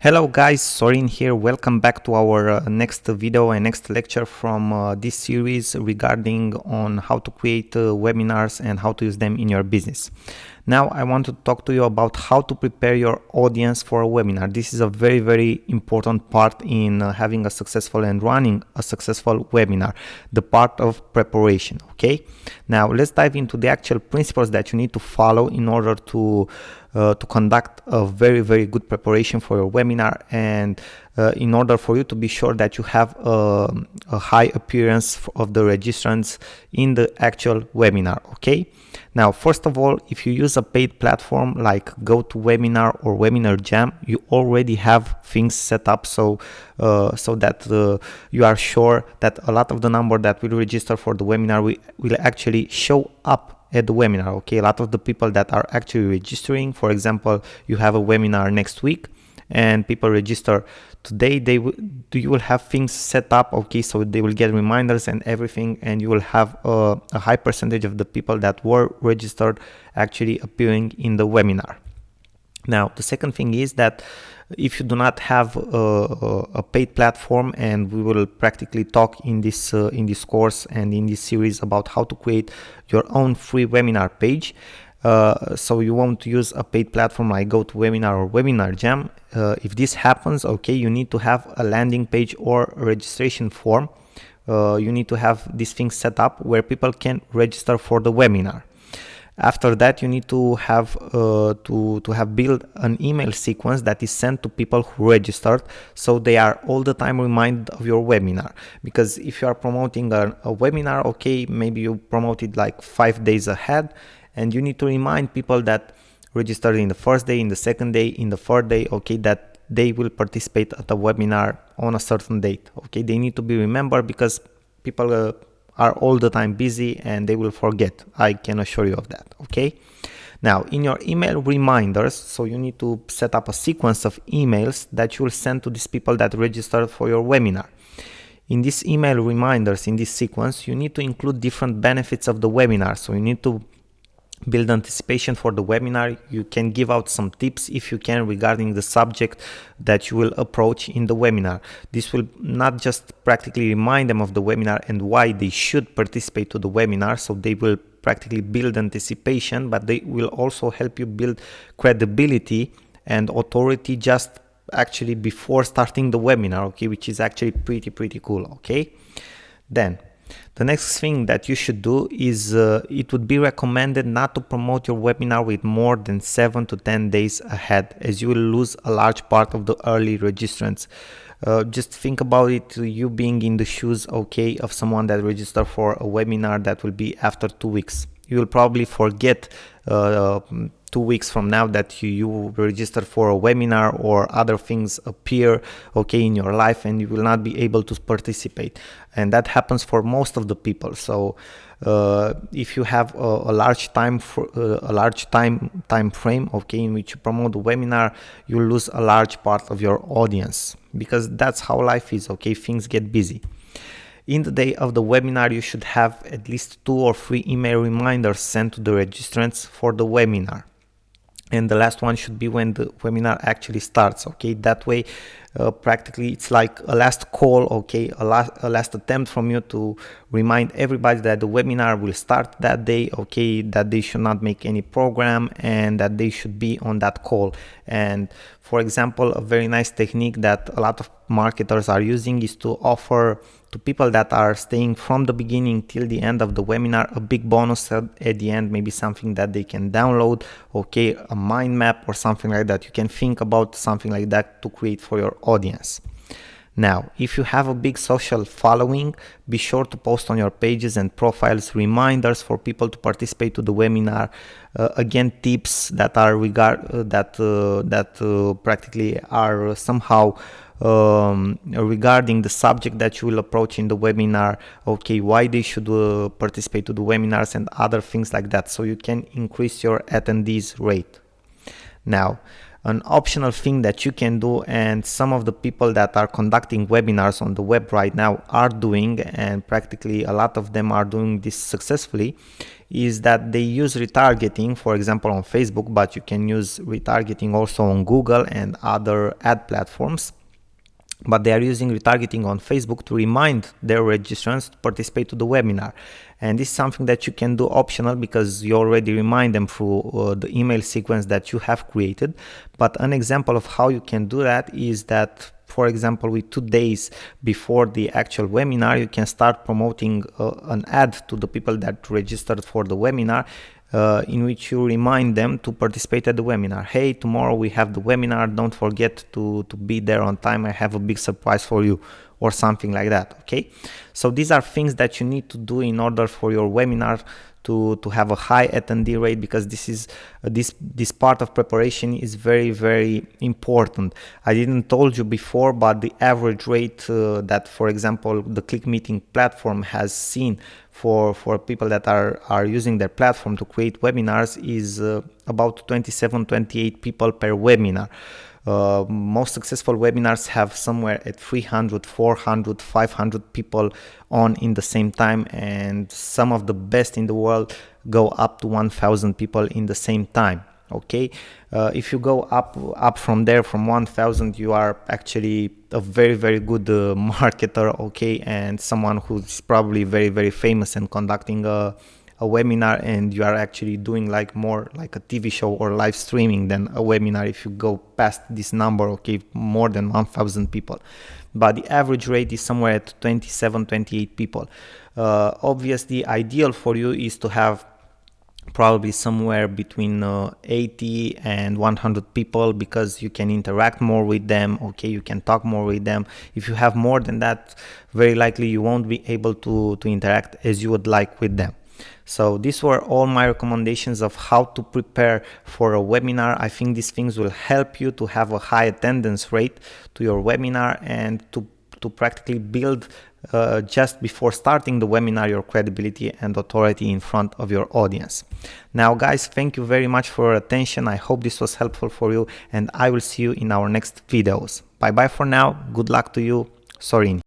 Hello guys, Sorin here. Welcome back to our next video and next lecture from this series regarding on how to create webinars and how to use them in your business. Now I want to talk to you about how to prepare your audience for a webinar. This is a very important part in having a successful and running a successful webinar, the part of preparation. Okay, now let's dive into the actual principles that you need to follow in order to conduct a very good preparation for your webinar, and in order for you to be sure that you have a high appearance of the registrants in the actual webinar. Okay, now first of all, if you use a paid platform like GoToWebinar or Webinar Jam, you already have things set up so that you are sure that a lot of the number that will register for the webinar will actually show up at the webinar. Okay, a lot of the people that are actually registering, for example, you have a webinar next week and people register today, you will have things set up. Okay, so they will get reminders and everything, and you will have a high percentage of the people that were registered actually appearing in the webinar. Now the second thing is that if you do not have a paid platform, and we will practically talk in this course and in this series about how to create your own free webinar page, so you won't use a paid platform like GoToWebinar or Webinar Jam. If this happens, okay, you need to have a landing page or a registration form. You need to have these things set up where people can register for the webinar. After that, you need to have built an email sequence that is sent to people who registered, so they are all the time reminded of your webinar. Because if you are promoting a webinar, okay, maybe you promote it like 5 days ahead, and you need to remind people that registered in the first day, in the second day, in the third day, okay, that they will participate at the webinar on a certain date. Okay, they need to be remembered because people are all the time busy and they will forget. I can assure you of that. Okay, now in your email reminders, so you need to set up a sequence of emails that you will send to these people that registered for your webinar. In these email reminders, in this sequence, you need to include different benefits of the webinar. So you need to build anticipation for the webinar. You can give out some tips if you can regarding the subject that you will approach in the webinar. This will not just practically remind them of the webinar and why they should participate to the webinar, so they will practically build anticipation, but they will also help you build credibility and authority just actually before starting the webinar, okay, which is actually pretty cool. Okay, then the next thing that you should do is it would be recommended not to promote your webinar with more than 7 to 10 days ahead, as you will lose a large part of the early registrants. Just think about it, you being in the shoes, okay, of someone that registered for a webinar that will be after 2 weeks. You will probably forget 2 weeks from now that you registered for a webinar, or other things appear, okay, in your life, and you will not be able to participate. And that happens for most of the people. So if you have a large time frame, okay, in which you promote the webinar, you lose a large part of your audience, because that's how life is. Okay, things get busy. In the day of the webinar, you should have at least 2 or 3 email reminders sent to the registrants for the webinar. And the last one should be when the webinar actually starts. Okay, that way practically it's like a last call, okay, a last attempt from you to remind everybody that the webinar will start that day, okay, that they should not make any program and that they should be on that call. And for example, a very nice technique that a lot of marketers are using is to offer to people that are staying from the beginning till the end of the webinar a big bonus at the end, maybe something that they can download, okay, a mind map or something like that. You can think about something like that to create for your audience. Now, if you have a big social following, be sure to post on your pages and profiles reminders for people to participate to the webinar. Again, tips that are practically are somehow regarding the subject that you will approach in the webinar, okay, why they should participate to the webinars and other things like that, so you can increase your attendees rate. Now, An optional thing that you can do, and some of the people that are conducting webinars on the web right now are doing, and practically a lot of them are doing this successfully, is that they use retargeting, for example on Facebook, but you can use retargeting also on Google and other ad platforms. But they are using retargeting on Facebook to remind their registrants to participate to the webinar. And this is something that you can do optional, because you already remind them through the email sequence that you have created. But an example of how you can do that is that, for example, with 2 days before the actual webinar, you can start promoting an ad to the people that registered for the webinar, in which you remind them to participate at the webinar. Hey, tomorrow we have the webinar, don't forget to be there on time, I have a big surprise for you, or something like that. Okay, so these are things that you need to do in order for your webinar to have a high attendee rate, because this is this part of preparation is very, very important. I didn't told you before, but the average rate that, for example, the Click Meeting platform has seen for people that are using their platform to create webinars is about 27-28 people per webinar. Most successful webinars have somewhere at 300, 400, 500 people on in the same time, and some of the best in the world go up to 1,000 people in the same time. Okay, if you go up from there, from 1,000, you are actually a very, very good marketer, okay, and someone who's probably very, very famous and conducting a webinar, and you are actually doing like more like a TV show or live streaming than a webinar if you go past this number, okay, more than 1,000 people. But the average rate is somewhere at 27-28 people. Obviously, ideal for you is to have probably somewhere between 80 and 100 people, because you can interact more with them, okay, you can talk more with them. If you have more than that, very likely you won't be able to interact as you would like with them. So these were all my recommendations of how to prepare for a webinar. I think these things will help you to have a high attendance rate to your webinar, and to practically build just before starting the webinar your credibility and authority in front of your audience. Now guys, thank you very much for your attention. I hope this was helpful for you, and I will see you in our next videos. Bye bye for now. Good luck to you. Sorin.